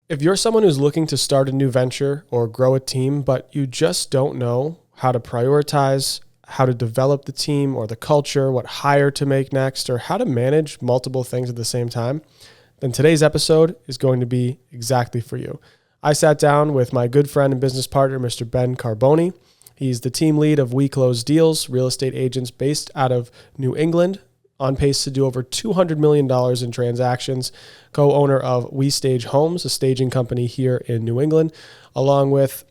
If you're someone who's looking to start a new venture or grow a team, but you just don't know how to prioritize, how to develop the team or the culture, what hire to make next, or how to manage multiple things at the same time, then today's episode is going to be exactly for you. I sat down with my good friend and business partner, Mr. Ben Carbone. He's the team lead of We Close Deals, real estate agents based out of New England, on pace to do over $200 million in transactions, co-owner of We Stage Homes, a staging company here in New England, along with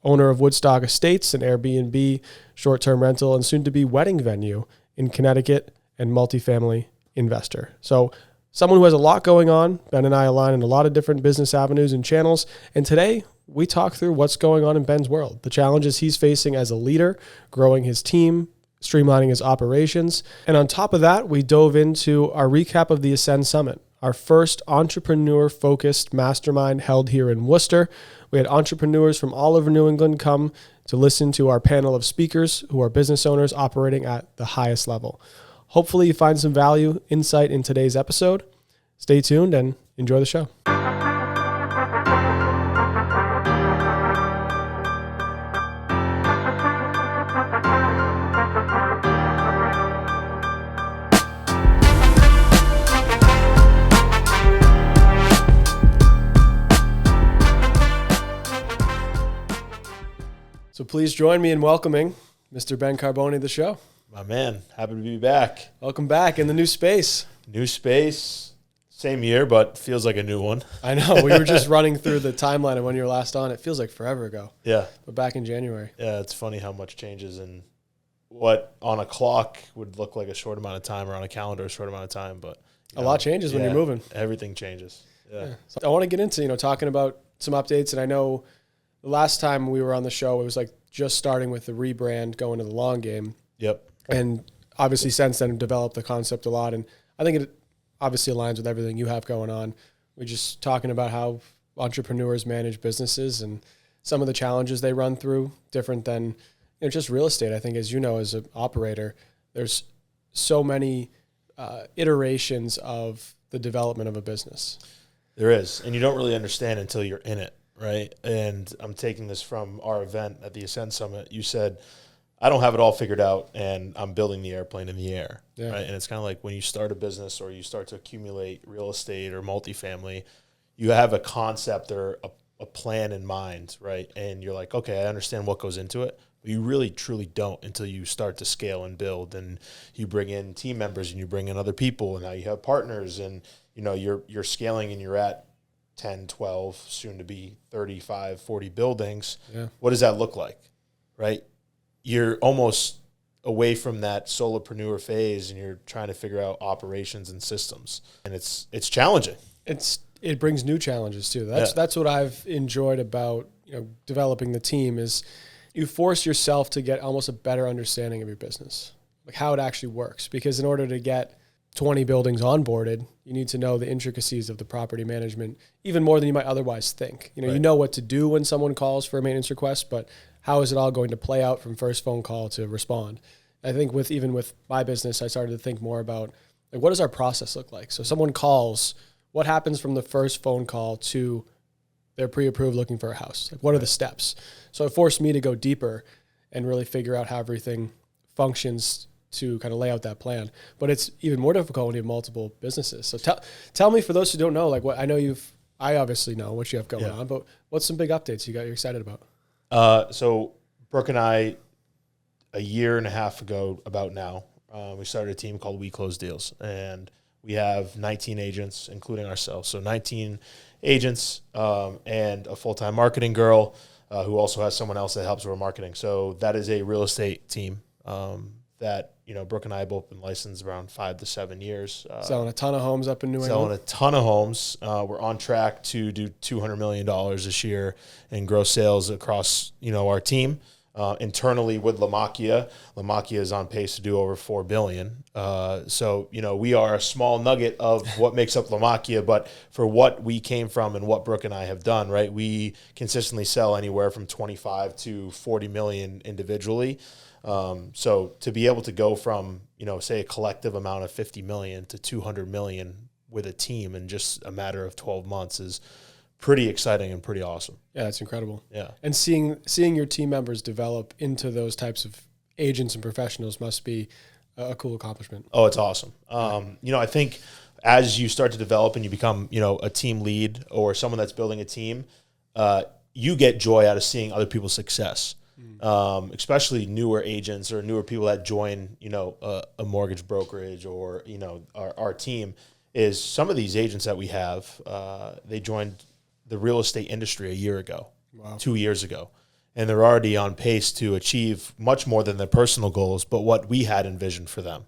owner of Woodstock Estates, an Airbnb, short-term rental, and soon-to-be wedding venue in Connecticut, and multifamily investor. So someone who has a lot going on. Ben and I align in a lot of different business avenues and channels, and today we talk through what's going on in Ben's world, the challenges he's facing as a leader, growing his team, streamlining his operations. And on top of that, we dove into our recap of the Ascend Summit, our first entrepreneur-focused mastermind held here in Worcester. We had entrepreneurs from all over New England come to listen to our panel of speakers who are business owners operating at the highest level. Hopefully you find some value, insight in today's episode. Stay tuned and enjoy the show. So please join me in welcoming Mr. Ben Carbone to the show. My man, happy to be back. Welcome back in the new space. New space, same year, but feels like a new one. I know. We were just running through the timeline of when you were last on. It feels like forever ago. Yeah. But back in January. Yeah, it's funny how much changes and what on a clock would look like a short amount of time or on a calendar a short amount of time. But a lot changes when you're moving. Everything changes. Yeah. So I want to get into, talking about some updates. And I know the last time we were on the show, it was like just starting with the rebrand, going to the long game. Yep. And obviously since then, developed the concept a lot. And I think it obviously aligns with everything you have going on. We're just talking about how entrepreneurs manage businesses and some of the challenges they run through, different than just real estate. I think, as you know, as an operator, there's so many iterations of the development of a business. There is. And you don't really understand until you're in it, right? And I'm taking this from our event at the Ascend Summit. You said, I don't have it all figured out, and I'm building the airplane in the air, right? And it's kind of like when you start a business or you start to accumulate real estate or multifamily, you have a concept or a plan in mind, right? And you're like, okay, I understand what goes into it. But you really, truly don't until you start to scale and build, and you bring in team members and you bring in other people, and now you have partners, and you're scaling and you're at 10, 12, soon to be 35, 40 buildings. Yeah. What does that look like, right? You're almost away from that solopreneur phase, and you're trying to figure out operations and systems, and it's challenging. It brings new challenges too. That's what I've enjoyed about developing the team is you force yourself to get almost a better understanding of your business, like how it actually works. Because in order to get 20 buildings onboarded, you need to know the intricacies of the property management even more than you might otherwise think. Right. You know what to do when someone calls for a maintenance request, but how is it all going to play out from first phone call to respond? I think even with my business, I started to think more about what does our process look like? So someone calls, what happens from the first phone call to they're pre-approved looking for a house? Like, what are the steps? So it forced me to go deeper and really figure out how everything functions to kind of lay out that plan. But it's even more difficult when you have multiple businesses. So tell me, for those who don't know, like what I know I obviously know what you have going on, but what's some big updates you're excited about? So Brooke and I, a year and a half ago about now, we started a team called We Close Deals, and we have 19 agents, including ourselves. So 19 agents and a full-time marketing girl who also has someone else that helps with marketing. So that is a real estate team that, Brooke and I have both been licensed around 5 to 7 years. Selling a ton of homes up in New England. Selling a ton of homes. We're on track to do $200 million this year in gross sales across, our team. Internally with Lamacchia is on pace to do over $4 billion. So, we are a small nugget of what makes up Lamacchia, but for what we came from and what Brooke and I have done, right, we consistently sell anywhere from 25 to 40 million individually. So to be able to go from, say a collective amount of 50 million to 200 million with a team in just a matter of 12 months is pretty exciting and pretty awesome. Yeah, that's incredible. Yeah. And seeing your team members develop into those types of agents and professionals must be a cool accomplishment. Oh, it's awesome. I think as you start to develop and you become, a team lead or someone that's building a team, you get joy out of seeing other people's success, especially newer agents or newer people that join, a mortgage brokerage or, our team. Is some of these agents that we have, they joined the real estate industry a year ago, 2 years ago, and they're already on pace to achieve much more than their personal goals, but what we had envisioned for them.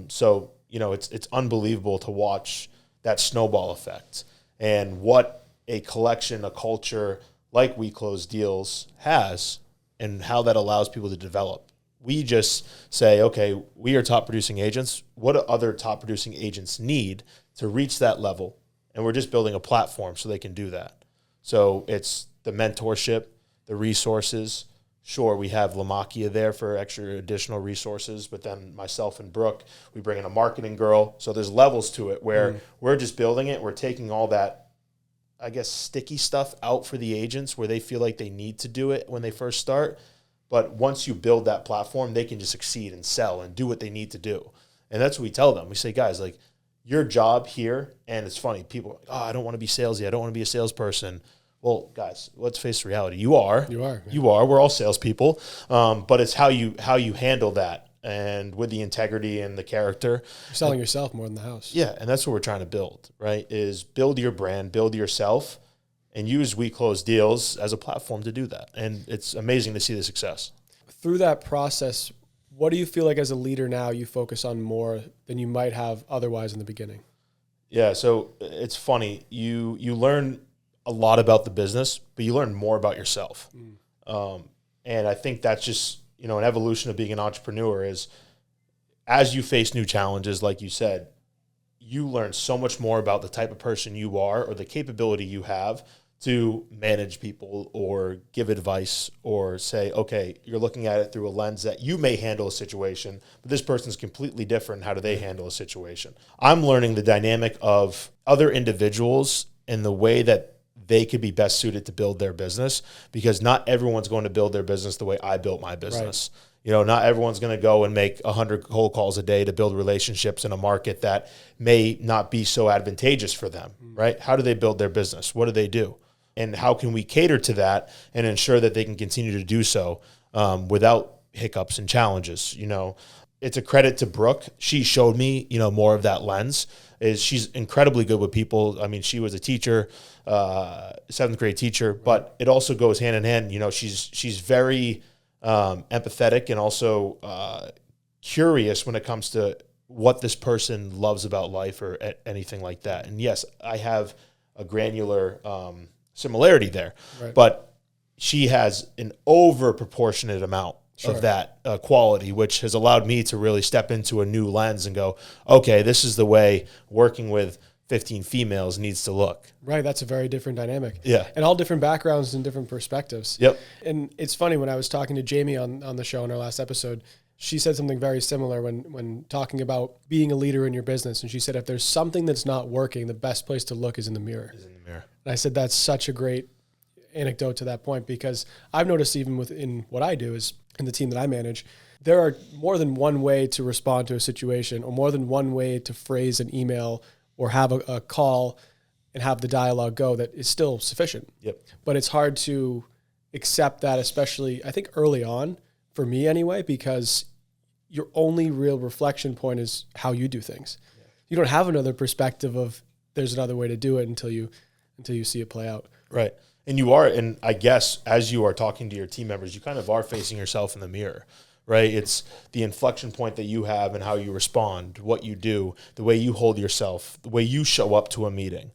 So it's unbelievable to watch that snowball effect and what a collection, a culture like We Close Deals has and how that allows people to develop. We just say, okay, we are top producing agents. What do other top producing agents need to reach that level? And we're just building a platform so they can do that. So it's the mentorship, the resources. Sure, we have Lamacchia there for extra additional resources, but then myself and Brooke, we bring in a marketing girl. So there's levels to it where we're just building it. We're taking all that, I guess, sticky stuff out for the agents where they feel like they need to do it when they first start. But once you build that platform, they can just succeed and sell and do what they need to do. And that's what we tell them. We say, guys, like, your job here, and it's funny, people are like, oh, I don't want to be salesy. I don't want to be a salesperson. Well, guys, let's face the reality. You are. Yeah. You are. We're all salespeople. But it's how you handle that and with the integrity and the character. You're selling yourself more than the house. Yeah, and that's what we're trying to build, right, is build your brand, build yourself, and use We Close Deals as a platform to do that. And it's amazing to see the success. Through that process, what do you feel like as a leader now you focus on more than you might have otherwise in the beginning? Yeah, so it's funny. You learn a lot about the business, but you learn more about yourself. And I think that's just, an evolution of being an entrepreneur is as you face new challenges, like you said, you learn so much more about the type of person you are or the capability you have to manage people or give advice or say, okay, you're looking at it through a lens that you may handle a situation, but this person's completely different. How do they handle a situation? I'm learning the dynamic of other individuals and the way that they could be best suited to build their business, because not everyone's going to build their business the way I built my business. Right. Not everyone's going to go and make 100 cold calls a day to build relationships in a market that may not be so advantageous for them, right? How do they build their business? What do they do? And how can we cater to that and ensure that they can continue to do so without hiccups and challenges? It's a credit to Brooke. She showed me, more of that lens. She's incredibly good with people. I mean, she was a teacher, 7th grade teacher, but it also goes hand in hand. She's very empathetic and also curious when it comes to what this person loves about life or anything like that. And yes, I have a granular similarity there, right, but she has an over proportionate amount of that quality, which has allowed me to really step into a new lens and go, okay, this is the way working with 15 females needs to look. Right. That's a very different dynamic. Yeah. And all different backgrounds and different perspectives. Yep. And it's funny, when I was talking to Jamie on the show in our last episode, she said something very similar when talking about being a leader in your business. And she said, if there's something that's not working, the best place to look is in the mirror. And I said, that's such a great anecdote to that point, because I've noticed even within what I do is in the team that I manage, there are more than one way to respond to a situation, or more than one way to phrase an email or have a call and have the dialogue go that is still sufficient. Yep. But it's hard to accept that, especially I think early on, for me anyway, because your only real reflection point is how you do things. Yeah. You don't have another perspective of there's another way to do it until you see it play out. Right. And you are, and I guess as you are talking to your team members, you kind of are facing yourself in the mirror, right? It's the inflection point that you have and how you respond, what you do, the way you hold yourself, the way you show up to a meeting,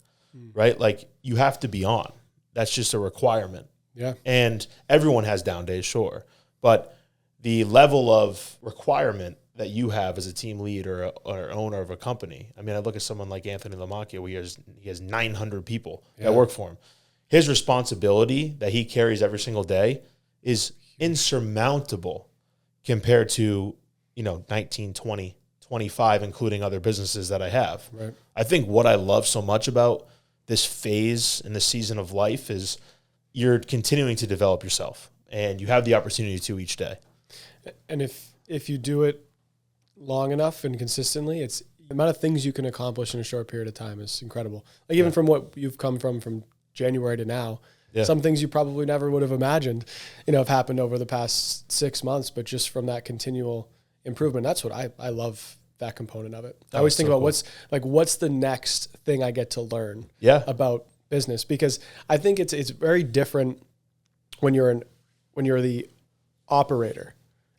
right? Like, you have to be on. That's just a requirement. Yeah. And everyone has down days, sure. But the level of requirement that you have as a team lead or owner of a company. I mean, I look at someone like Anthony Lamacchia, where he has 900 people that work for him. His responsibility that he carries every single day is insurmountable compared to, 19, 20, 25, including other businesses that I have. Right. I think what I love so much about this phase in the season of life is you're continuing to develop yourself, and you have the opportunity to each day. And if you do it long enough and consistently, it's the amount of things you can accomplish in a short period of time is incredible. Like even from what you've come from January to now, some things you probably never would have imagined, have happened over the past 6 months, but just from that continual improvement, that's what I love, that component of it. I always think about what's the next thing I get to learn about business, because I think it's very different when you're the operator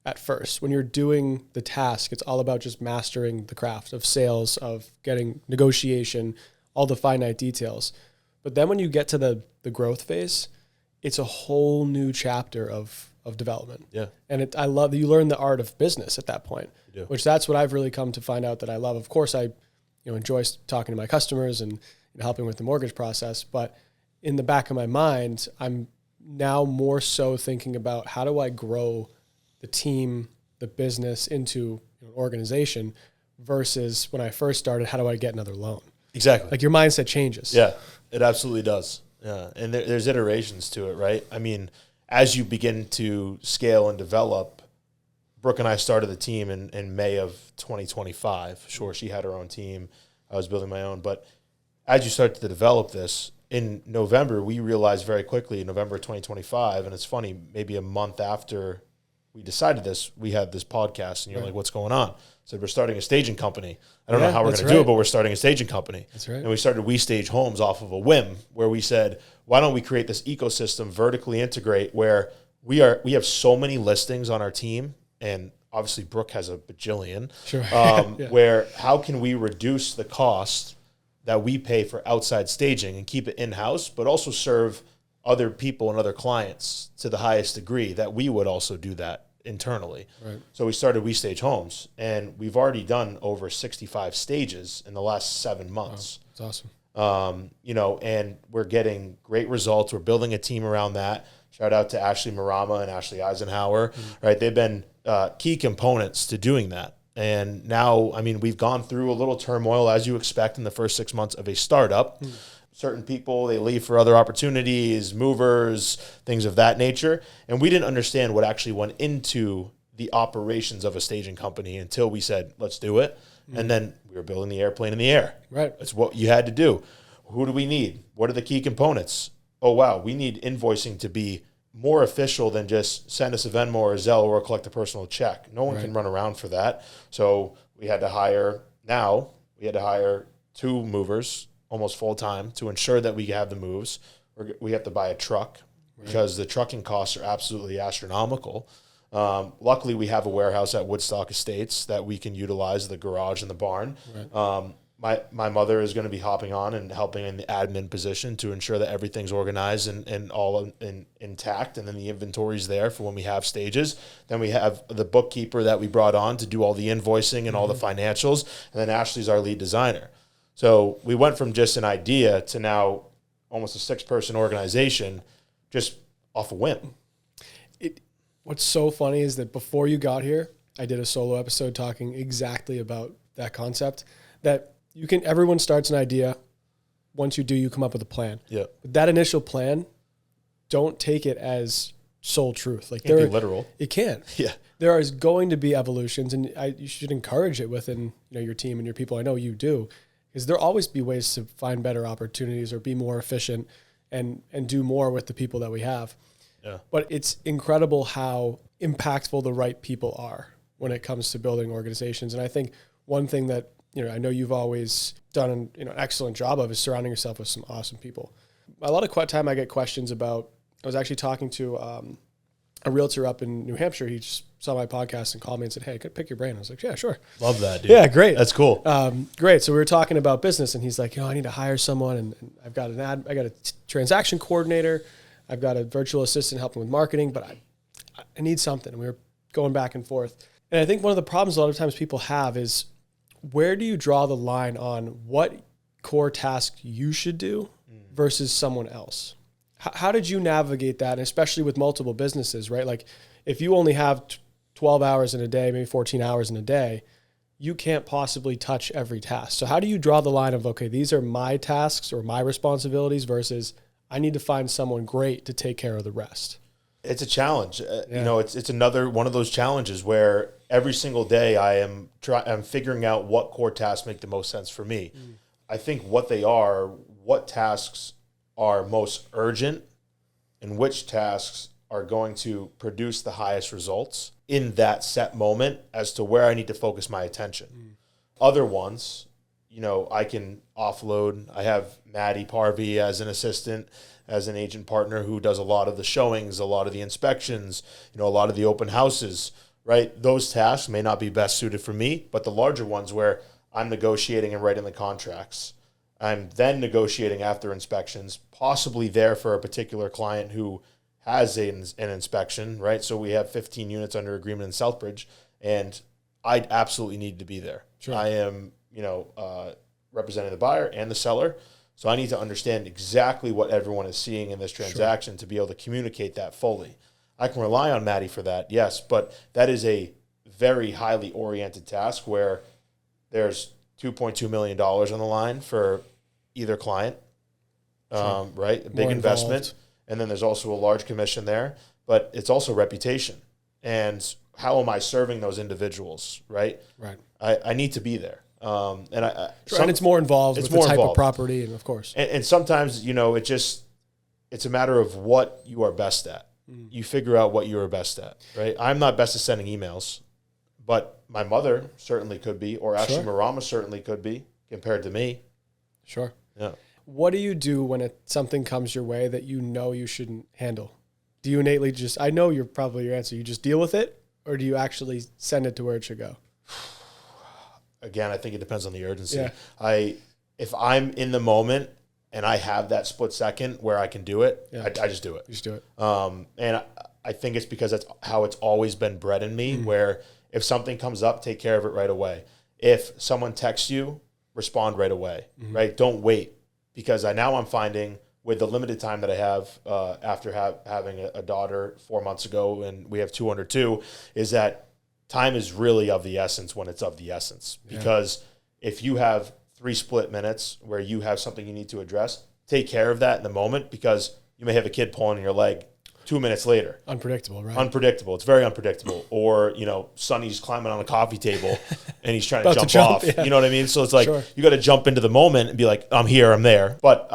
at first. When you're doing the task, it's all about just mastering the craft of sales, of getting negotiation, all the finite details. But then when you get to the growth phase, it's a whole new chapter of development. Yeah. And I love that you learn the art of business at that point, which that's what I've really come to find out that I love. Of course, I enjoy talking to my customers and helping with the mortgage process, but in the back of my mind, I'm now more so thinking about how do I grow the team, the business into an organization, versus when I first started, how do I get another loan? Exactly. Like your mindset changes. Yeah, it absolutely does. Yeah. And there's iterations to it, right? I mean, as you begin to scale and develop, Brooke and I started the team in May of 2025. Sure, she had her own team. I was building my own. But as you start to develop this, in November, we realized very quickly, in November 2025, and it's funny, maybe a month after we decided this, we had this podcast, and you're like, what's going on? I said, we're starting a staging company. I don't know how we're going to do it, but we're starting a staging company. That's right. And we started We Stage Homes off of a whim, where we said, why don't we create this ecosystem, vertically integrate, where we have so many listings on our team, and obviously Brooke has a bajillion, where how can we reduce the cost that we pay for outside staging and keep it in-house, but also serve other people and other clients to the highest degree that we would also do that internally. Right. So we started We Stage Homes, and we've already done over 65 stages in the last 7 months. Wow, that's awesome. And we're getting great results. We're building a team around that. Shout out to Ashley Marama and Ashley Eisenhower, right? They've been key components to doing that. And now, I mean, we've gone through a little turmoil, as you expect in the first 6 months of a startup. Certain people, they leave for other opportunities, movers, things of that nature. And we didn't understand what actually went into the operations of a staging company until we said, let's do it. And then we were building the airplane in the air. Right. That's what you had to do. Who do we need? What are the key components? Oh, wow, we need invoicing to be more official than just send us a Venmo or a Zelle or collect a personal check. No one can run around for that. So we had to hire 2 movers, almost full-time, to ensure that we have the moves. We have to buy a truck because the trucking costs are absolutely astronomical. Luckily, we have a warehouse at Woodstock Estates that we can utilize, the garage and the barn. My mother is going to be hopping on and helping in the admin position to ensure that everything's organized and all intact, and then the inventory's there for when we have stages. Then we have the bookkeeper that we brought on to do all the invoicing and all the financials, and then Ashley's our lead designer. So we went from just an idea to now almost a 6-person organization just off a whim. What's so funny is that before you got here, I did a solo episode talking exactly about that concept, that everyone starts an idea. Once you do, you come up with a plan. Yeah. But that initial plan, don't take it as sole truth. Like, it can't be literal. It can. Yeah. There is going to be evolutions, and you should encourage it within your team and your people. I know you do. Because there'll always be ways to find better opportunities or be more efficient and do more with the people that we have. Yeah. But it's incredible how impactful the right people are when it comes to building organizations. And I think one thing that I know you've always done an excellent job of is surrounding yourself with some awesome people. A lot of time I get questions about. I was actually talking to a realtor up in New Hampshire. He just saw my podcast and called me and said, hey, could I pick your brain? I was like, yeah, sure. Love that, dude. Yeah, great. That's cool. Great. So we were talking about business, and he's like, I need to hire someone, and I've got I got a transaction coordinator. I've got a virtual assistant helping with marketing, but I need something. And we were going back and forth. And I think one of the problems a lot of times people have is, where do you draw the line on what core task you should do versus someone else? How did you navigate that, and especially with multiple businesses, right? Like, if you only have 12 hours in a day, maybe 14 hours in a day, you can't possibly touch every task. So how do you draw the line of, okay, these are my tasks or my responsibilities versus I need to find someone great to take care of the rest? It's a challenge. It's another one of those challenges where every single day I'm figuring out what core tasks make the most sense for me. I think what tasks are most urgent and which tasks are going to produce the highest results in that set moment as to where I need to focus my attention. Other ones, I can offload. I have Maddie Parvey as an assistant, as an agent partner who does a lot of the showings, a lot of the inspections, a lot of the open houses, right? Those tasks may not be best suited for me, but the larger ones where I'm negotiating and writing the contracts, I'm then negotiating after inspections, possibly there for a particular client who has an inspection, right? So we have 15 units under agreement in Southbridge, and I absolutely need to be there. Sure. I am, representing the buyer and the seller, so I need to understand exactly what everyone is seeing in this transaction to be able to communicate that fully. I can rely on Maddie for that, yes, but that is a very highly oriented task where there's $2.2 million on the line for either client, right? A big investment. And then there's also a large commission there, but it's also reputation. And how am I serving those individuals, right? Right. I need to be there. And it's more involved with the type of property, and of course. And sometimes, it's a matter of what you are best at. You figure out what you are best at, right? I'm not best at sending emails, but my mother certainly could be, or Ashley Marama certainly could be compared to me. Sure. Yeah. What do you do when something comes your way that you shouldn't handle? Do you innately I know you're probably your answer, you just deal with it, or do you actually send it to where it should go? Again, I think it depends on the urgency. Yeah. If I'm in the moment and I have that split second where I can do it, I just do it. You just do it. And I think it's because that's how it's always been bred in me, where if something comes up, take care of it right away. If someone texts you, respond right away, right? Don't wait. Because I'm finding with the limited time that I have after having a daughter 4 months ago, and we have 2 under 2, is that time is really of the essence when it's of the essence. Because if you have 3 split minutes where you have something you need to address, take care of that in the moment, because you may have a kid pulling your leg 2 minutes later. Unpredictable, right? Unpredictable. It's very unpredictable. Or, Sonny's climbing on a coffee table and he's trying to jump off. Yeah. You know what I mean? So it's like, you got to jump into the moment and be like, I'm here, I'm there. But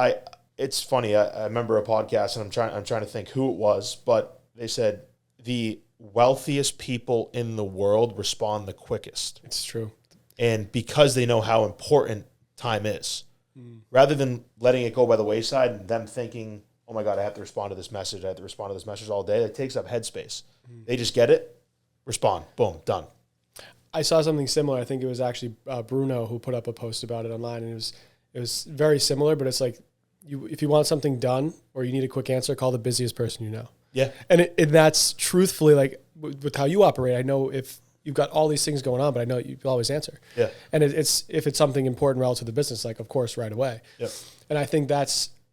it's funny. I remember a podcast, and I'm trying to think who it was, but they said the wealthiest people in the world respond the quickest. It's true. And because they know how important time is, rather than letting it go by the wayside and them thinking, oh my God, I have to respond to this message. I have to respond to this message all day. It takes up headspace. They just get it, respond, boom, done. I saw something similar. I think it was actually Bruno who put up a post about it online, and it was very similar. But it's like, if you want something done or you need a quick answer, call the busiest person you know. Yeah, and that's truthfully like with how you operate. I know if you've got all these things going on, but I know you always answer. Yeah, and it's if it's something important relative to the business, like of course right away. Yep. And I think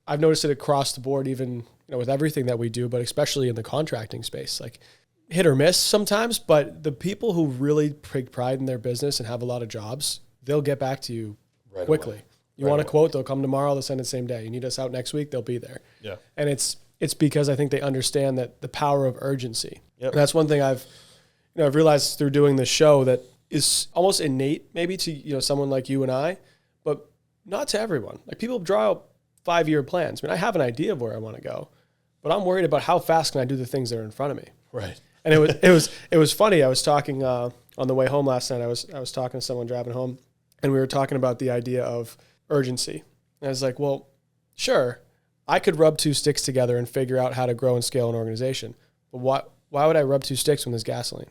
I've noticed it across the board, even with everything that we do, but especially in the contracting space, like hit or miss sometimes. But the people who really take pride in their business and have a lot of jobs, they'll get back to you quickly. You want a quote, they'll come tomorrow, they'll send it the same day. You need us out next week, they'll be there. Yeah, and it's because I think they understand that the power of urgency. Yep. And that's one thing I've realized through doing this show that is almost innate, maybe to someone like you and I, but not to everyone. Like people draw out 5-year plans. I mean, I have an idea of where I want to go, but I'm worried about how fast can I do the things that are in front of me. Right. And it was funny. I was talking on the way home last night. I was talking to someone driving home, and we were talking about the idea of urgency. And I was like, well, sure, I could rub 2 sticks together and figure out how to grow and scale an organization. But why would I rub 2 sticks when there's gasoline?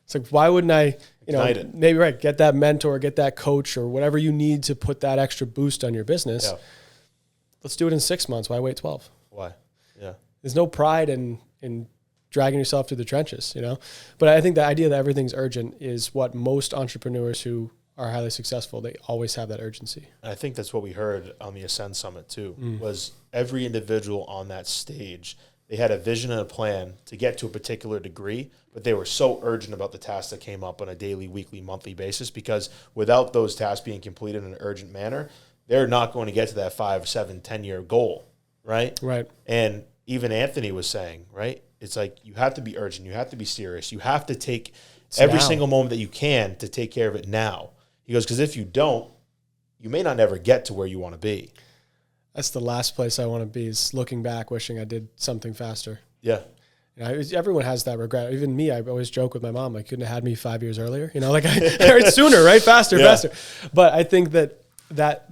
It's like, why wouldn't I, maybe get that mentor, get that coach, or whatever you need to put that extra boost on your business. Yeah. Let's do it in 6 months. Why wait 12? Why? Yeah. There's no pride in dragging yourself through the trenches, But I think the idea that everything's urgent is what most entrepreneurs who are highly successful, they always have that urgency. I think that's what we heard on the Ascend Summit too, was every individual on that stage, They had a vision and a plan to get to a particular degree, but they were so urgent about the tasks that came up on a daily, weekly, monthly basis, because without those tasks being completed in an urgent manner, they're not going to get to that 5, 7, 10-year goal, right? Right. And even Anthony was saying, right, it's like you have to be urgent. You have to be serious. You have to take every single moment that you can to take care of it now. He goes, because if you don't, you may not ever get to where you want to be. That's the last place I want to be, is looking back, wishing I did something faster. Yeah. You know, everyone has that regret. Even me, I always joke with my mom, like, couldn't have had me 5 years earlier. You know, like sooner, right? Faster. But I think that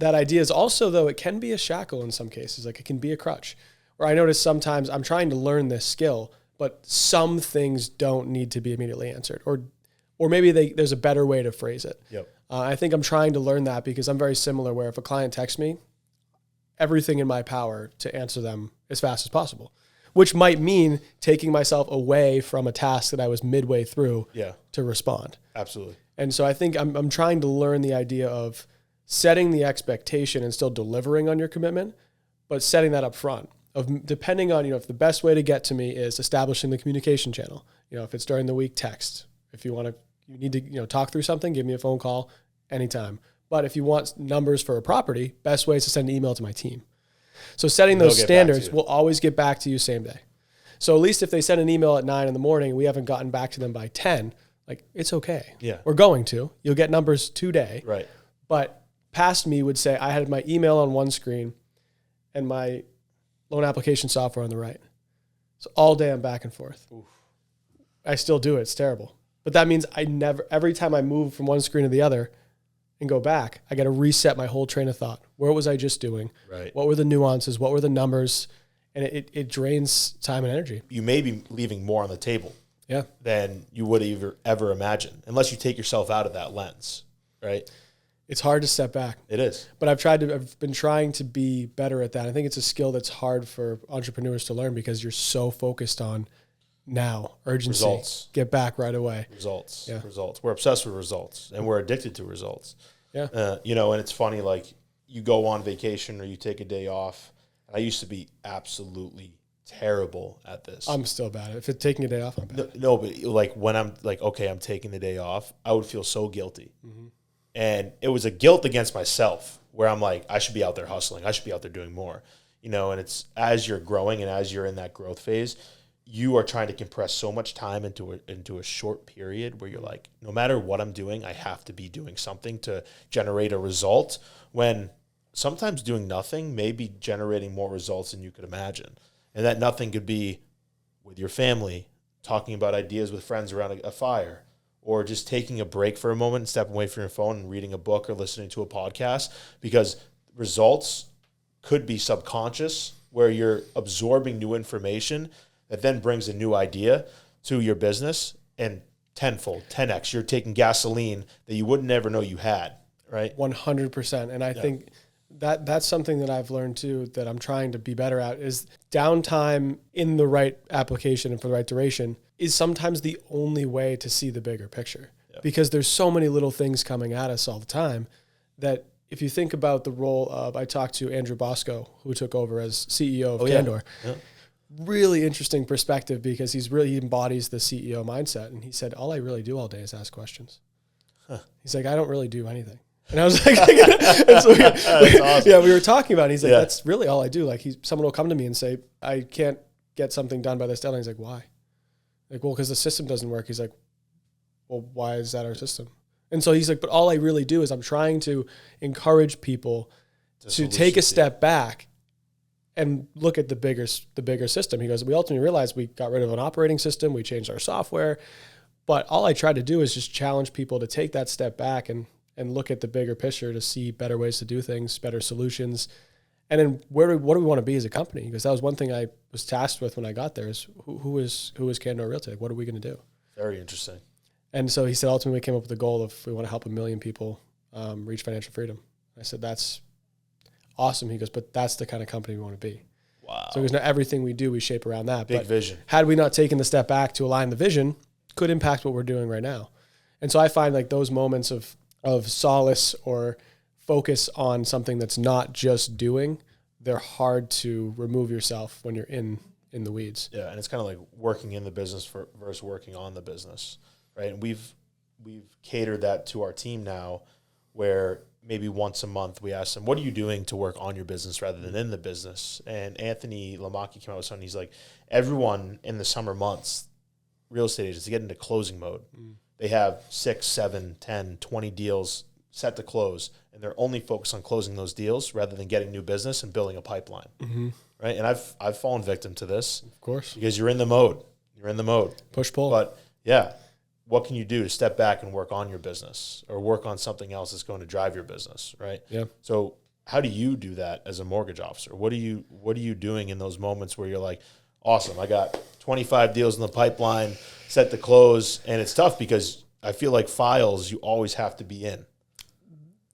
idea is also, though, it can be a shackle in some cases. Like, it can be a crutch. Or I notice sometimes I'm trying to learn this skill, but some things don't need to be immediately answered. Or maybe there's a better way to phrase it. Yep. I think I'm trying to learn that, because I'm very similar, where if a client texts me, everything in my power to answer them as fast as possible, which might mean taking myself away from a task that I was midway through to respond. Absolutely. And so I think I'm trying to learn the idea of setting the expectation and still delivering on your commitment, but setting that up front, of depending on, if the best way to get to me is establishing the communication channel. If it's during the week, text. If you need to, talk through something, give me a phone call anytime. But if you want numbers for a property, best way is to send an email to my team. So setting those standards will always get back to you same day. So at least if they send an email at 9 a.m, we haven't gotten back to them by 10, like, it's okay. Yeah. We're going to. You'll get numbers today. Right. But past me would say I had my email on one screen and my loan application software on the right. So all day I'm back and forth. Oof. I still do it. It's terrible. But that means every time I move from one screen to the other and go back, I got to reset my whole train of thought. Where was I just doing? Right. What were the nuances? What were the numbers? And it drains time and energy. You may be leaving more on the table Yeah. than you would ever imagine, unless you take yourself out of that lens, right? It's hard to step back. It is. But I've been trying to be better at that. I think it's a skill that's hard for entrepreneurs to learn, because you're so focused on now, urgency, results, get back right away. Results. Yeah. Results. We're obsessed with results, and we're addicted to results. Yeah. And it's funny, like, you go on vacation or you take a day off. And I used to be absolutely terrible at this. I'm still bad at it. If it's taking a day off, I'm bad. No, but like when I'm like, okay, I'm taking the day off, I would feel so guilty. Mm-hmm. And it was a guilt against myself, where I'm like, I should be out there hustling. I should be out there doing more, and it's as you're growing and as you're in that growth phase, you are trying to compress so much time into a short period, where you're like, no matter what I'm doing, I have to be doing something to generate a result, when sometimes doing nothing may be generating more results than you could imagine. And that nothing could be with your family, talking about ideas with friends around a fire, or just taking a break for a moment and stepping away from your phone and reading a book or listening to a podcast, because results could be subconscious, where you're absorbing new information that then brings a new idea to your business, and tenfold, 10x, you're taking gasoline that you wouldn't ever know you had, right? 100%. And I think that's something that I've learned too, that I'm trying to be better at, is downtime in the right application and for the right duration is sometimes the only way to see the bigger picture. Yeah. Because there's so many little things coming at us all the time, that if you think about the role of, I talked to Andrew Bosco, who took over as CEO of Candor. Yeah. Really interesting perspective, because he embodies the CEO mindset. And he said, all I really do all day is ask questions. Huh. He's like, I don't really do anything. And I was like, and so that's awesome. Yeah, we were talking about it. He's like, that's really all I do. Like, someone will come to me and say, I can't get something done by this deadline. He's like, why? Like, well, because the system doesn't work. He's like, well, why is that our system? And so he's like, but all I really do is I'm trying to encourage people to take a step back and look at the bigger system. He goes, we ultimately realized we got rid of an operating system. We changed our software. But all I try to do is just challenge people to take that step back and look at the bigger picture, to see better ways to do things, better solutions. And then what do we want to be as a company? Because that was one thing I was tasked with when I got there, is who is Candor Realty? Like, what are we going to do? Very interesting. And so he said, ultimately we came up with the goal of, we want to help 1 million people reach financial freedom. I said, that's awesome. He goes, but that's the kind of company we want to be. Wow. So because not everything we do, we shape around that. Big vision. Had we not taken the step back to align the vision, could impact what we're doing right now. And so I find like those moments of solace or focus on something that's not just doing, they're hard to remove yourself when you're in in the weeds. Yeah, and it's kind of like working in the business versus working on the business, right? And we've catered that to our team now, where maybe once a month we ask them, what are you doing to work on your business rather than in the business? And Anthony Lamacchia came out with something. He's like, everyone in the summer months, real estate agents, get into closing mode. They have 6, 7, 10, 20 deals set to close, and they're only focused on closing those deals rather than getting new business and building a pipeline. Right? And I've fallen victim to this. Of course. Because you're in the mode. You're in the mode. Push-pull. But, yeah, what can you do to step back and work on your business or work on something else that's going to drive your business, right? Yeah. So how do you do that as a mortgage officer? What are you doing in those moments where you're like, awesome, I got 25 deals in the pipeline set to close, and it's tough because I feel like files you always have to be in.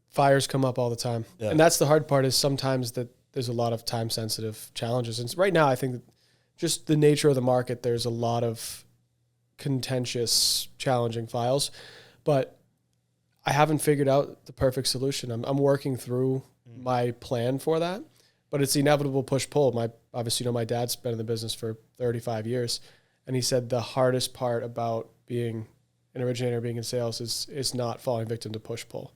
Fires come up all the time. Yeah. And that's the hard part, is sometimes that there's a lot of time-sensitive challenges. And right now, I think that just the nature of the market, there's a lot of contentious, challenging files. But I haven't figured out the perfect solution. I'm working through my plan for that. But it's the inevitable push-pull. Obviously, my dad's been in the business for 35 years. And he said the hardest part about being an originator, being in sales, is not falling victim to push-pull.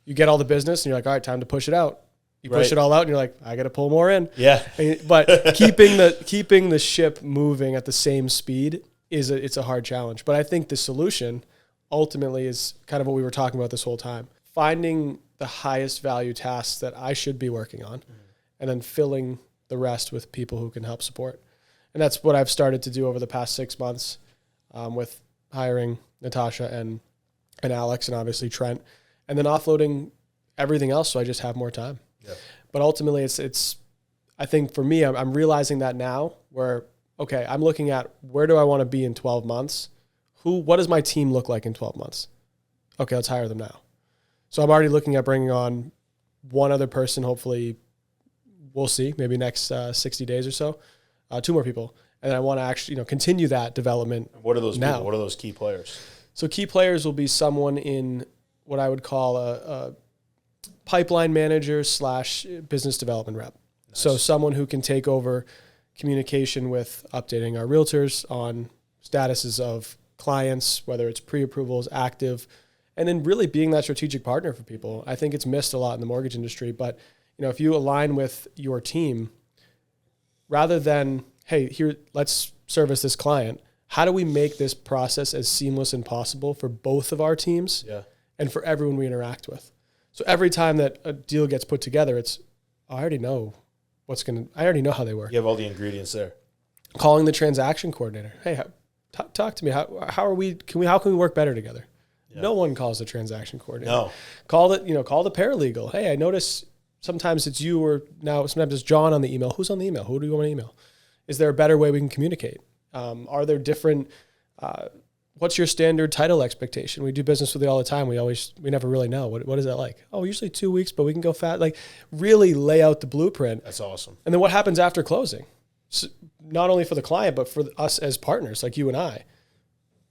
You get all the business, and you're like, all right, time to push it out. You push it all out, and you're like, I got to pull more in. Yeah. But keeping the ship moving at the same speed it's a hard challenge. But I think the solution ultimately is kind of what we were talking about this whole time. Finding the highest value tasks that I should be working on, and then filling the rest with people who can help support. And that's what I've started to do over the past 6 months, with hiring Natasha and Alex, and obviously Trent, and then offloading everything else so I just have more time. Yeah. But ultimately, it's I think for me, I'm realizing that now, where, okay, I'm looking at where do I want to be in 12 months? What does my team look like in 12 months? Okay, let's hire them now. So I'm already looking at bringing on one other person, hopefully, we'll see, maybe next 60 days or so, 2 more people. And I want to actually continue that development. What are those now. people? What are those key players? So key players will be someone in what I would call a pipeline manager / business development rep. Nice. So someone who can take over communication with updating our realtors on statuses of clients, whether it's pre-approvals, active, and then really being that strategic partner for people. I think it's missed a lot in the mortgage industry, but if you align with your team, rather than, hey, here, let's service this client, how do we make this process as seamless as possible for both of our teams and for everyone we interact with? So every time that a deal gets put together, I already know how they work. You have all the ingredients there. Calling the transaction coordinator. Hey, talk to me. How can we work better together? Yeah. No one calls the transaction coordinator. No. Call the paralegal. Hey, I notice sometimes it's you, or now sometimes it's John on the email. Who's on the email? Who do you want to email? Is there a better way we can communicate? Are there different, what's your standard title expectation? We do business with it all the time. We never really know. What is that like? Oh, usually 2 weeks, but we can go fast. Like, really lay out the blueprint. That's awesome. And then what happens after closing? So not only for the client, but for us as partners, like you and I,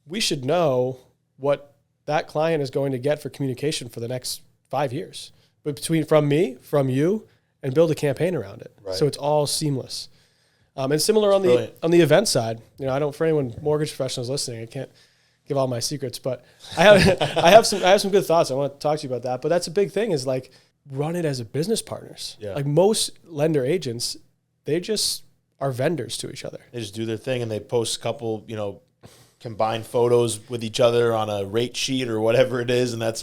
we should know what that client is going to get for communication for the next 5 years. But from me, from you, and build a campaign around it. Right. So it's all seamless. And similar on the event side, for anyone mortgage professionals listening, I can't give all my secrets, but I have some good thoughts. I want to talk to you about that. But that's a big thing, is like, run it as a business partners. Yeah. Like most lender agents, they just are vendors to each other. They just do their thing, and they post a couple, combined photos with each other on a rate sheet or whatever it is, and that's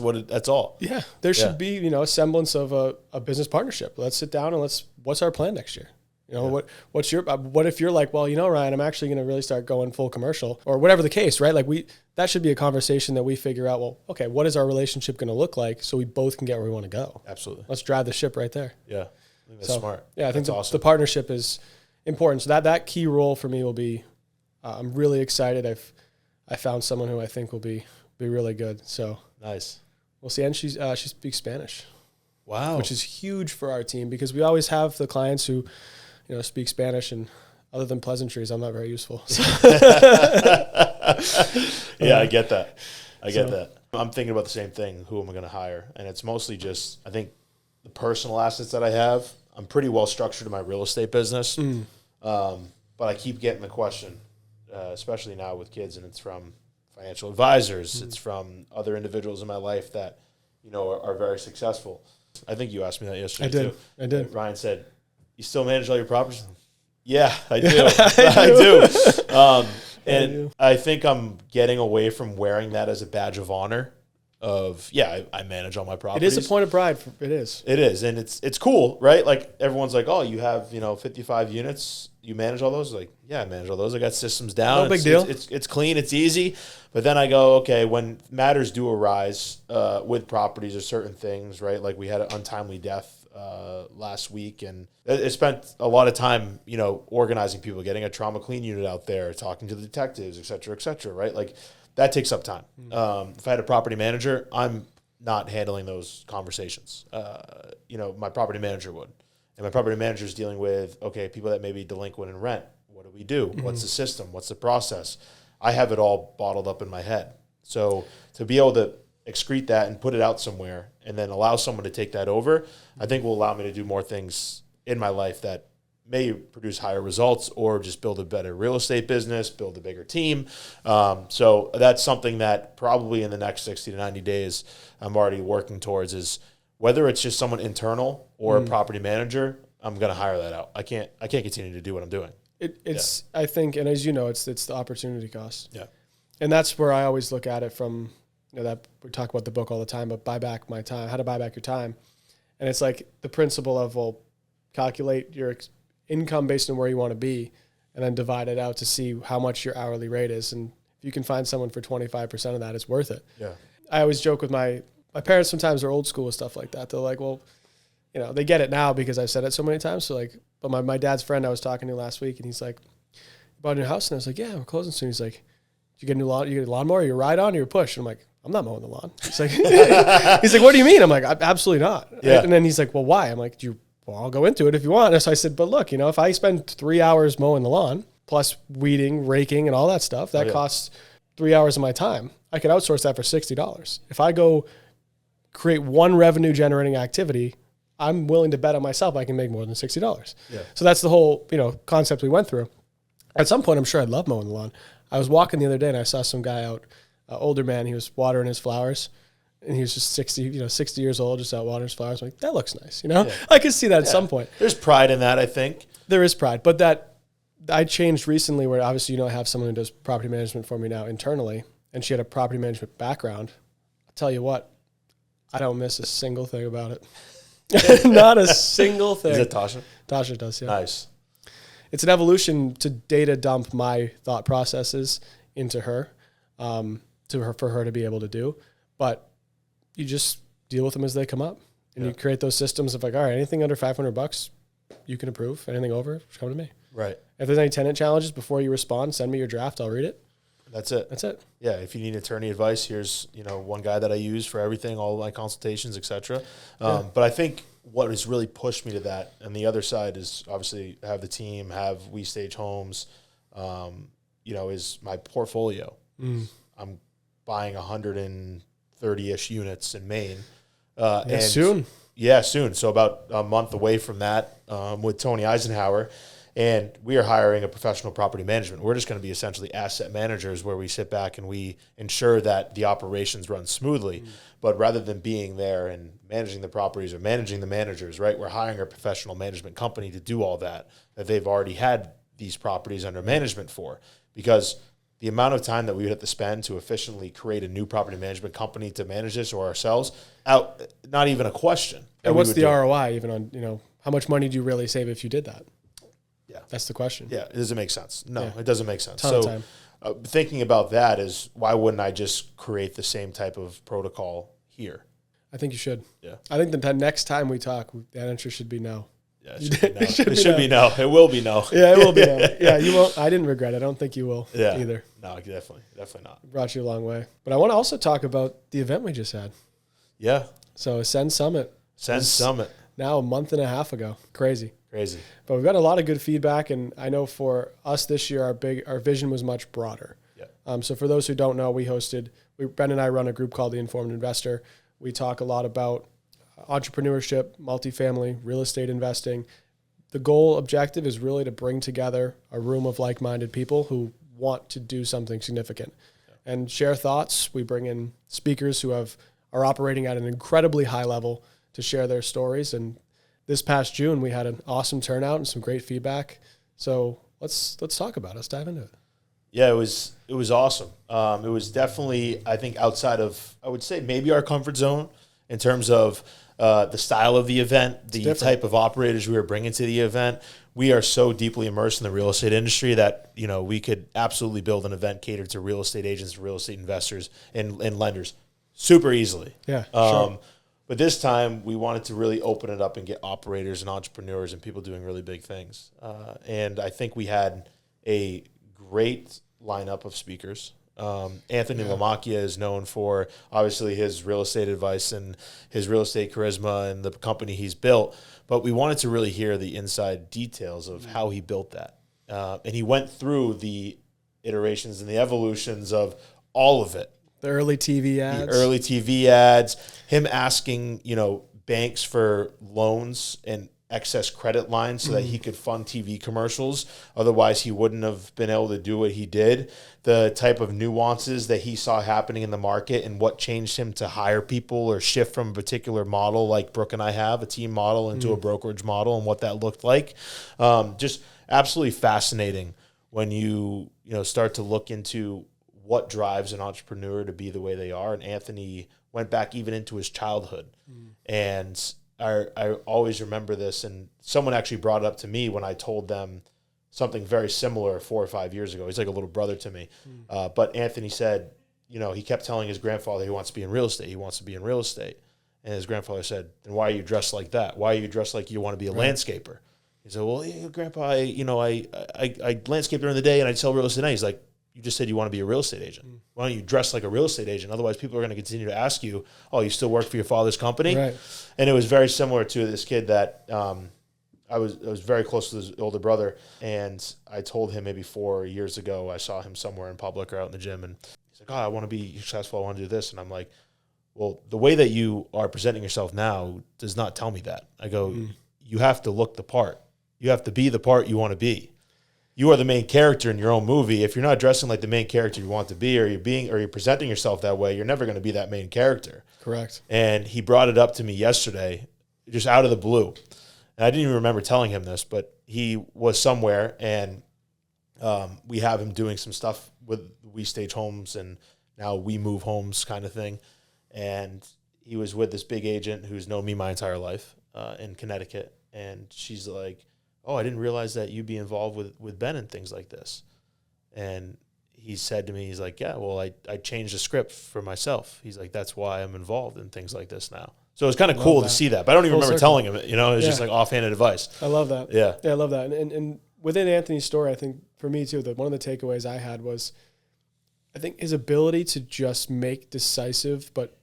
all. Yeah, there should be a semblance of a business partnership. Let's sit down and what's our plan next year? What if you're like, well, Ryan, I'm actually going to really start going full commercial, or whatever the case, right? Like that should be a conversation that we figure out, well, okay, what is our relationship going to look like so we both can get where we want to go? Absolutely. Let's drive the ship right there. Yeah. I think that's smart. Yeah, I think the partnership is important. So that key role for me will be, I'm really excited. I found someone who I think will be really good. So nice. We'll see. And she speaks Spanish. Wow. Which is huge for our team, because we always have the clients who, speak Spanish, and other than pleasantries, I'm not very useful. So. Yeah, I get that. I get that. I'm thinking about the same thing. Who am I going to hire? And it's mostly just, I think, the personal assets that I have. I'm pretty well structured in my real estate business. But I keep getting the question, especially now with kids, and it's from financial advisors. It's from other individuals in my life that, are very successful. I think you asked me that yesterday too. I did. Ryan said, "You still manage all your properties?" Yeah, I do. I do. And I think I'm getting away from wearing that as a badge of honor. I manage all my properties. It is a point of pride. It is. It is, and it's cool, right? Like everyone's like, "Oh, you have 55 units. You manage all those?" Like, yeah, I manage all those. I got systems down. No big deal. It's clean. It's easy. But then I go, okay, when matters do arise with properties or certain things, right? Like we had an untimely death last week, and it spent a lot of time, organizing people, getting a trauma clean unit out there, talking to the detectives, et cetera, right? Like that takes up time. If I had a property manager, I'm not handling those conversations. My property manager would. And my property manager is dealing with, okay, people that may be delinquent in rent. What do we do? What's the system? What's the process? I have it all bottled up in my head. So to be able to excrete that and put it out somewhere and then allow someone to take that over, I think will allow me to do more things in my life that may produce higher results or just build a better real estate business, build a bigger team. So that's something that probably in the next 60 to 90 days I'm already working towards, is whether it's just someone internal or a property manager, I'm going to hire that out. I can't continue to do what I'm doing. It's I think, and as you know, it's the opportunity cost. Yeah. And that's where I always look at it from, that we talk about the book all the time, but buy back my time, how to buy back your time. And it's like the principle of, calculate your income based on where you want to be and then divide it out to see how much your hourly rate is. And if you can find someone for 25% of that, it's worth it. Yeah. I always joke with my parents sometimes are old school with stuff like that. They're like, well, they get it now because I've said it so many times. So like, but my dad's friend I was talking to last week, and he's like, "You bought a new house?" And I was like, "Yeah, we're closing soon." He's like, "Did you get a new lawn? You get a lawnmower? You ride on or you push?" And I'm like, "I'm not mowing the lawn." He's like, "What do you mean?" I'm like, "Absolutely not." Yeah. And then he's like, "Well, why?" I'm like, I'll go into it if you want. And so I said, "But look, if I spend 3 hours mowing the lawn plus weeding, raking, and all that stuff, that costs 3 hours of my time. I could outsource that for $60. If I go create one revenue generating activity, I'm willing to bet on myself I can make more than $60. Yeah. So that's the whole, concept we went through. At some point, I'm sure I'd love mowing the lawn. I was walking the other day and I saw some guy out, older man, he was watering his flowers, and he was just 60 years old, just out watering his flowers. I'm like, that looks nice, Yeah. I could see that at some point. There's pride in that, I think. There is pride, but that I changed recently where obviously, I have someone who does property management for me now internally, and she had a property management background. I'll tell you what, I don't miss a single thing about it. Not a single thing. Is it Tasha? Tasha does, yeah. Nice. It's an evolution to data dump my thought processes into her, for her to be able to do. But you just deal with them as they come up, and you create those systems of like, all right, anything under $500, you can approve. Anything over, just come to me. Right. If there's any tenant challenges, before you respond, send me your draft. I'll read it. That's it. Yeah. If you need attorney advice, here's, one guy that I use for everything, all my consultations, et cetera. But I think what has really pushed me to that, and the other side is obviously have the team, have We Stage Homes, is my portfolio. I'm buying 130-ish units in Maine. And soon. Yeah, soon. So about a month away from that, with Tony Eisenhower. And we are hiring a professional property management. We're just going to be essentially asset managers where we sit back and we ensure that the operations run smoothly. But rather than being there and managing the properties or managing the managers, right, we're hiring a professional management company to do all that they've already had these properties under management for. Because the amount of time that we would have to spend to efficiently create a new property management company to manage this or ourselves, not even a question. And what's the ROI even on, how much money do you really save if you did that? Yeah. That's the question. Yeah. It doesn't make sense. No, it doesn't make sense. Ton of time. Thinking about that is, why wouldn't I just create the same type of protocol here? I think you should. Yeah. I think the next time we talk, the answer should be no. Yeah, it should be no. It will be no. Yeah, it will be no. Yeah, you won't. I didn't regret it. I don't think you will either. No, definitely not. Brought you a long way. But I want to also talk about the event we just had. Yeah. So Ascend Summit. Now a month and a half ago. Crazy. But we've got a lot of good feedback, and I know for us this year, our vision was much broader. Yeah. So for those who don't know, Ben and I run a group called The Informed Investor. We talk a lot about entrepreneurship, multifamily, real estate investing, the goal objective is really to bring together a room of like-minded people who want to do something significant and share thoughts. We bring in speakers who are operating at an incredibly high level to share their stories. And this past June, we had an awesome turnout and some great feedback. So let's talk about it. Let's dive into it. Yeah, it was awesome. It was definitely, I think, outside of, I would say, maybe our comfort zone in terms of the style of the event, the type of operators we were bringing to the event. We are so deeply immersed in the real estate industry that, we could absolutely build an event catered to real estate agents, real estate investors, and lenders super easily. Yeah, sure. But this time, we wanted to really open it up and get operators and entrepreneurs and people doing really big things. And I think we had a great lineup of speakers. Anthony Lamacchia is known for, obviously, his real estate advice and his real estate charisma and the company he's built. But we wanted to really hear the inside details of how he built that. And he went through the iterations and the evolutions of all of it. The early TV ads. Him asking, banks for loans and excess credit lines so that he could fund TV commercials. Otherwise, he wouldn't have been able to do what he did. The type of nuances that he saw happening in the market and what changed him to hire people or shift from a particular model like Brooke and I have, a team model, into a brokerage model and what that looked like. Just absolutely fascinating when you start to look into what drives an entrepreneur to be the way they are. And Anthony went back even into his childhood. And I always remember this, and someone actually brought it up to me when I told them something very similar 4 or 5 years ago. He's like a little brother to me. But Anthony said, he kept telling his grandfather he wants to be in real estate. He wants to be in real estate. And his grandfather said, then why are you dressed like that? Why are you dressed like you want to be a landscaper? He said, well, Grandpa, I landscape during the day and I sell real estate at night. He's like, you just said you want to be a real estate agent. Why don't you dress like a real estate agent? Otherwise, people are going to continue to ask you, oh, you still work for your father's company? Right. And it was very similar to this kid that I was very close to his older brother. And I told him maybe 4 years ago, I saw him somewhere in public or out in the gym. And he's like, oh, I want to be successful. I want to do this. And I'm like, well, the way that you are presenting yourself now does not tell me that. I go, you have to look the part. You have to be the part you want to be. You are the main character in your own movie. If you're not dressing like the main character you want to be, or you're presenting yourself that way, you're never going to be that main character. Correct. And he brought it up to me yesterday, just out of the blue. And I didn't even remember telling him this, but he was somewhere, and we have him doing some stuff with We Stage Homes and now We Move Homes kind of thing. And he was with this big agent who's known me my entire life in Connecticut. And she's like, oh, I didn't realize that you'd be involved with Ben and things like this. And he said to me, he's like, yeah, well, I changed the script for myself. He's like, that's why I'm involved in things like this now. So it was kind of cool to see that. But I don't even remember telling him it. It was just like offhanded advice. I love that. Yeah, I love that. And within Anthony's story, I think for me too, one of the takeaways I had was, I think his ability to just make decisive but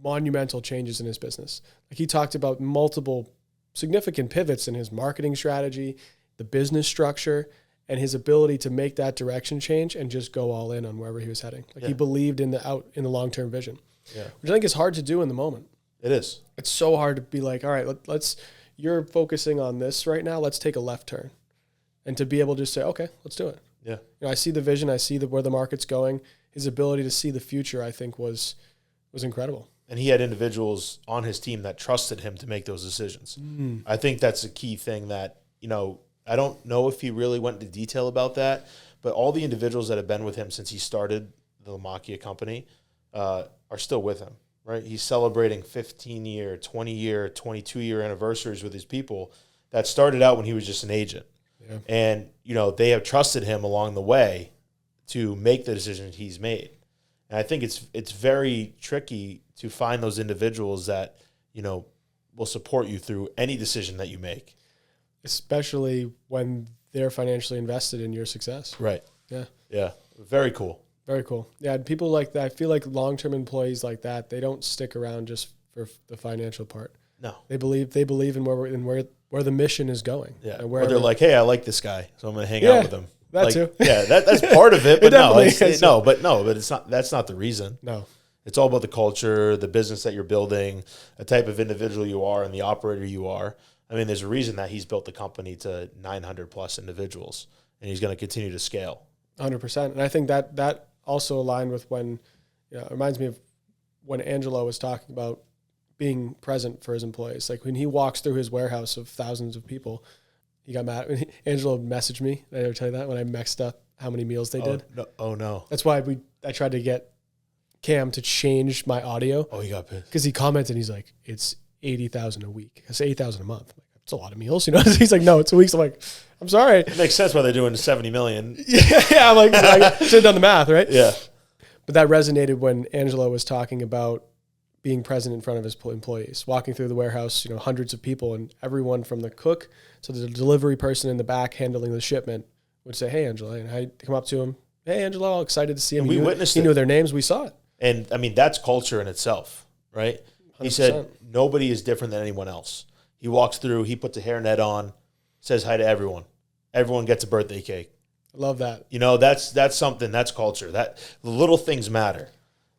monumental changes in his business. Like he talked about multiple significant pivots in his marketing strategy, the business structure, and his ability to make that direction change and just go all in on wherever he was heading. Like he believed in the long-term vision, which I think is hard to do in the moment. It is. It's so hard to be like, all right, you're focusing on this right now. Let's take a left turn, and to be able to just say, okay, let's do it. Yeah. I see the vision. I see where the market's going. His ability to see the future, I think, was incredible. And he had individuals on his team that trusted him to make those decisions. I think that's a key thing that, I don't know if he really went into detail about that, but all the individuals that have been with him since he started the Lamacchia company are still with him, right? He's celebrating 15-year, 20-year, 22-year anniversaries with his people that started out when he was just an agent. Yeah. And, they have trusted him along the way to make the decisions he's made. And I think it's very tricky to find those individuals that, will support you through any decision that you make. Especially when they're financially invested in your success. Right. Yeah. Yeah. Very cool. Very cool. Yeah. People like that, I feel like long-term employees like that, they don't stick around just for the financial part. No. They believe in where the mission is going. Yeah. Or they're like, hey, I like this guy, so I'm going to hang out with him. That too. Yeah, that's part of it, but but it's not. That's not the reason. No, it's all about the culture, the business that you're building, the type of individual you are, and the operator you are. I mean, there's a reason that he's built the company to 900 plus individuals, and he's going to continue to scale. 100%. And I think that also aligned with when, it reminds me of when Angelo was talking about being present for his employees. Like when he walks through his warehouse of thousands of people, he got mad. Angelo messaged me. Did I ever tell you that when I mixed up how many meals they did? No. Oh, no. That's why I tried to get Cam to change my audio. Oh, he got pissed. Because he commented, he's like, it's 80,000 a week. I say 8,000 a month. I'm like, that's a lot of meals. He's like, no, it's a week. So I'm like, I'm sorry. It makes sense why they're doing 70 million. Yeah. I'm like, I should have done the math, right? Yeah. But that resonated when Angelo was talking about being present in front of his employees, walking through the warehouse, hundreds of people, and everyone from the cook to the delivery person in the back handling the shipment would say, hey, Angelo. And I'd come up to him, hey, Angelo, all excited to see him. And we witnessed it. He knew their names. We saw it. And, I mean, that's culture in itself, right? 100%. He said, nobody is different than anyone else. He walks through, he puts a hairnet on, says hi to everyone. Everyone gets a birthday cake. I love that. That's something, that's culture. That the little things matter.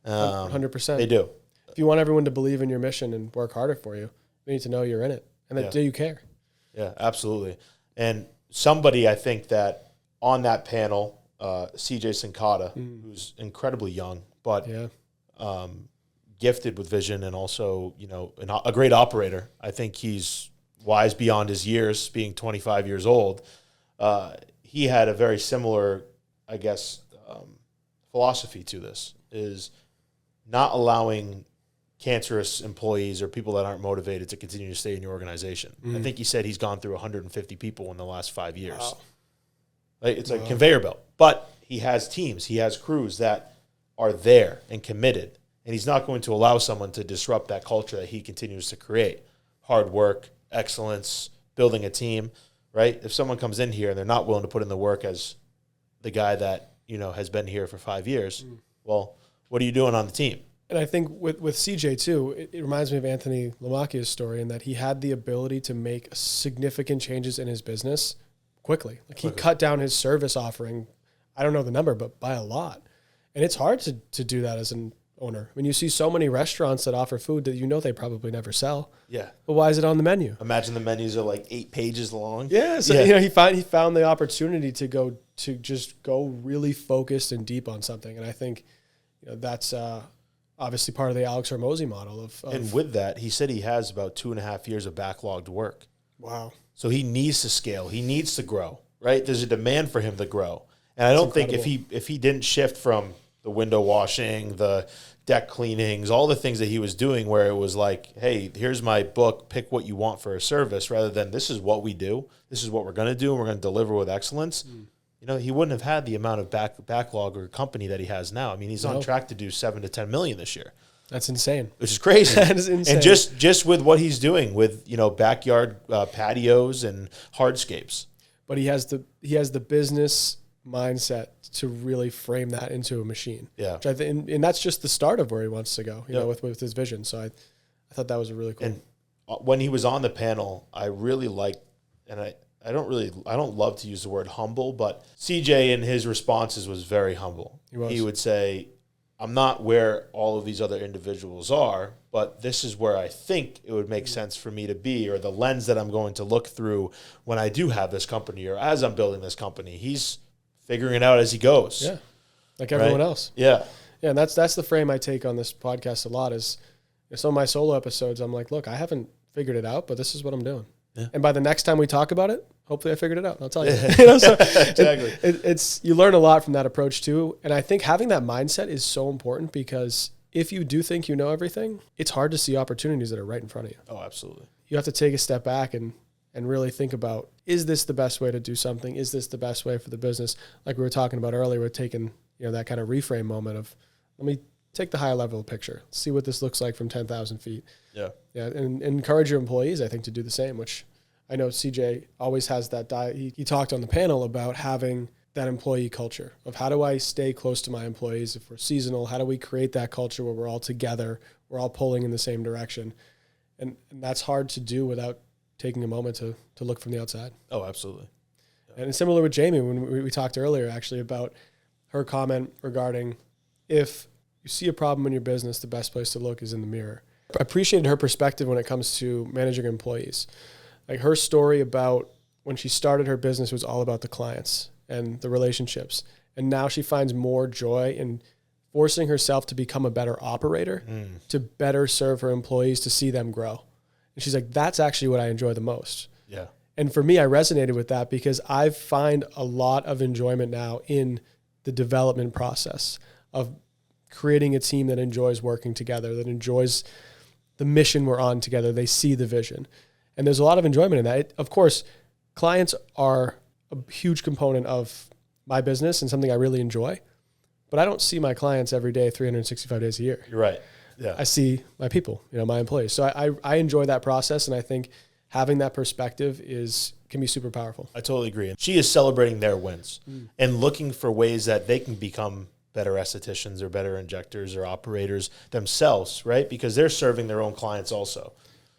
100%. They do. If you want everyone to believe in your mission and work harder for you, you need to know you're in it and that you care. Yeah, absolutely. And somebody, I think that on that panel, CJ Sincotta, who's incredibly young, but gifted with vision and also, a great operator. I think he's wise beyond his years, being 25 years old. He had a very similar, I guess, philosophy to this, is not allowing cancerous employees or people that aren't motivated to continue to stay in your organization. I think he said he's gone through 150 people in the last 5 years. Wow. It's a conveyor belt. But he has teams, he has crews that are there and committed. And he's not going to allow someone to disrupt that culture that he continues to create. Hard work, excellence, building a team, right? If someone comes in here and they're not willing to put in the work as the guy that, has been here for 5 years, well, what are you doing on the team? And I think with CJ too, it reminds me of Anthony Lamacchia's story in that he had the ability to make significant changes in his business quickly. Like he cut down his service offering, I don't know the number, but by a lot. And it's hard to do that as an owner. When you see so many restaurants that offer food that they probably never sell. Yeah. But why is it on the menu? Imagine the menus are like 8 pages long. Yeah. So he found the opportunity to just go really focused and deep on something. And I think that's obviously part of the Alex Hormozi model of and with that, he said he has about 2.5 years of backlogged work. Wow. So he needs to scale. He needs to grow, right? There's a demand for him to grow. And I don't think if he didn't shift from the window washing, the deck cleanings, all the things that he was doing where it was like, hey, here's my book, pick what you want for a service, rather than this is what we do, this is what we're going to do, and we're going to deliver with excellence. He wouldn't have had the amount of backlog or company that he has now. I mean, he's on track to do 7 to 10 million this year. That's insane. Which is crazy. That is insane. And just with what he's doing with, backyard patios and hardscapes. But he has the business mindset to really frame that into a machine. Yeah. Which I think, and that's just the start of where he wants to go, with his vision. So I thought that was a really cool. And when he was on the panel, I really liked, and I don't love to use the word humble, but CJ in his responses was very humble. He would say, I'm not where all of these other individuals are, but this is where I think it would make sense for me to be, or the lens that I'm going to look through when I do have this company or as I'm building this company. He's figuring it out as he goes. Yeah. Like everyone else. Yeah. Yeah. And that's the frame I take on this podcast a lot is some of my solo episodes. I'm like, look, I haven't figured it out, but this is what I'm doing. Yeah. And by the next time we talk about it, hopefully I figured it out. And I'll tell you. So exactly. It's you learn a lot from that approach too. And I think having that mindset is so important because if you do think you know everything, it's hard to see opportunities that are right in front of you. Oh, absolutely. You have to take a step back and really think about, is this the best way to do something? Is this the best way for the business? Like we were talking about earlier, we're taking, that kind of reframe moment of, let me take the high level picture, see what this looks like from 10,000 feet. Yeah. Yeah. And encourage your employees, I think, to do the same, which I know CJ always has that he talked on the panel about having that employee culture of how do I stay close to my employees if we're seasonal? How do we create that culture where we're all together, we're all pulling in the same direction? And that's hard to do without taking a moment to look from the outside. Oh, absolutely. Yeah. And similar with Jamie, when we talked earlier actually about her comment regarding if you see a problem in your business, the best place to look is in the mirror. I appreciated her perspective when it comes to managing employees. Like her story about when she started her business was all about the clients and the relationships. And now she finds more joy in forcing herself to become a better operator, to better serve her employees, to see them grow. And she's like, that's actually what I enjoy the most. Yeah. And for me, I resonated with that because I find a lot of enjoyment now in the development process of creating a team that enjoys working together, that enjoys the mission we're on together. They see the vision. And there's a lot of enjoyment in that. Of course, clients are a huge component of my business and something I really enjoy. But I don't see my clients every day, 365 days a year. You're right. Yeah. I see my people, my employees. So I enjoy that process, and I think having that perspective can be super powerful. I totally agree. And she is celebrating their wins and looking for ways that they can become better estheticians or better injectors or operators themselves, right? Because they're serving their own clients also.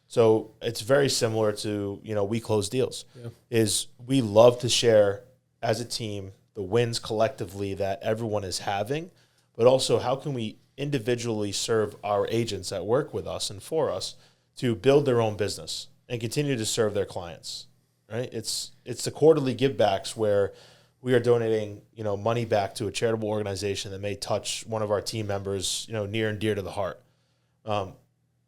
So it's very similar to, we close deals. Yeah. Is we love to share as a team the wins collectively that everyone is having, but also how can we individually serve our agents that work with us and for us to build their own business and continue to serve their clients, right? It's the quarterly givebacks where we are donating, money back to a charitable organization that may touch one of our team members, near and dear to the heart.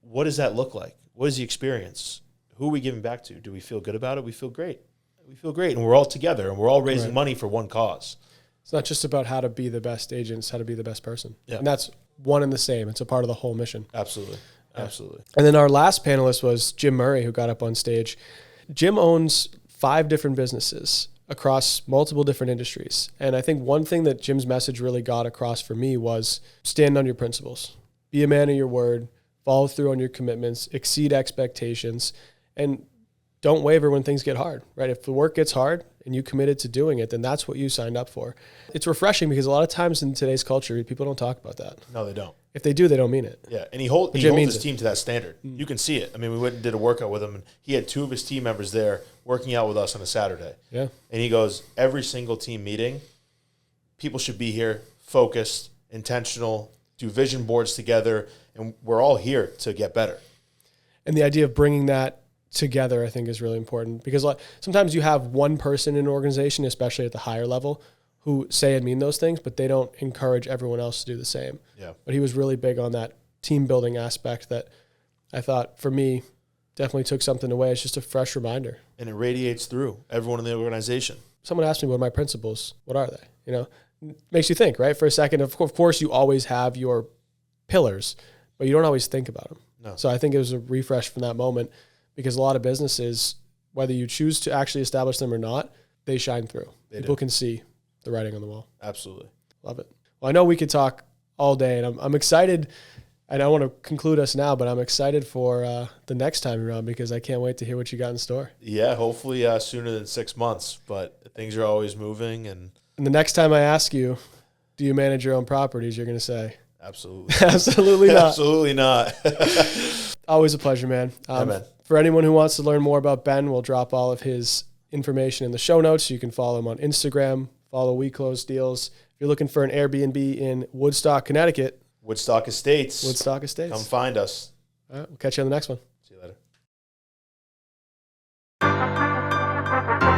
What does that look like? What is the experience? Who are we giving back to? Do we feel good about it? We feel great. We feel great, and we're all together, and we're all raising money for one cause. It's not just about how to be the best agent, it's how to be the best person. Yeah. And that's one and the same. It's a part of the whole mission. Absolutely. Absolutely. And then our last panelist was Jim Murray, who got up on stage. Jim owns 5 different businesses across multiple different industries. And I think one thing that Jim's message really got across for me was stand on your principles, be a man of your word, follow through on your commitments, exceed expectations, and don't waver when things get hard, right? If the work gets hard and you committed to doing it, then that's what you signed up for. It's refreshing because a lot of times in today's culture, people don't talk about that. No, they don't. If they do, they don't mean it. Yeah, and he holds his team to that standard. You can see it. I mean, we went and did a workout with him, and he had 2 of his team members there working out with us on a Saturday. Yeah. And he goes, every single team meeting, people should be here, focused, intentional, do vision boards together, and we're all here to get better. And the idea of bringing that together, I think, is really important because sometimes you have one person in an organization, especially at the higher level, who say and mean those things, but they don't encourage everyone else to do the same. Yeah. But he was really big on that team building aspect that I thought, for me, definitely took something away. It's just a fresh reminder. And it radiates through everyone in the organization. Someone asked me, what are my principles? What are they? Makes you think, right? For a second, of course, you always have your pillars, but you don't always think about them. No. So I think it was a refresh from that moment because a lot of businesses, whether you choose to actually establish them or not, they shine through. People can see the writing on the wall. Absolutely. Love it. Well, I know we could talk all day, and I'm excited, and I want to conclude us now, but I'm excited for the next time around because I can't wait to hear what you got in store. Yeah, hopefully sooner than 6 months, but things are always moving. And the next time I ask you, do you manage your own properties, you're going to say, absolutely. Absolutely not. Absolutely not. Always a pleasure, man. Man. For anyone who wants to learn more about Ben, we'll drop all of his information in the show notes. You can follow him on Instagram, follow We Close Deals. If you're looking for an Airbnb in Woodstock, Connecticut. Woodstock Estates. Woodstock Estates. Come find us. All right, we'll catch you on the next one. See you later.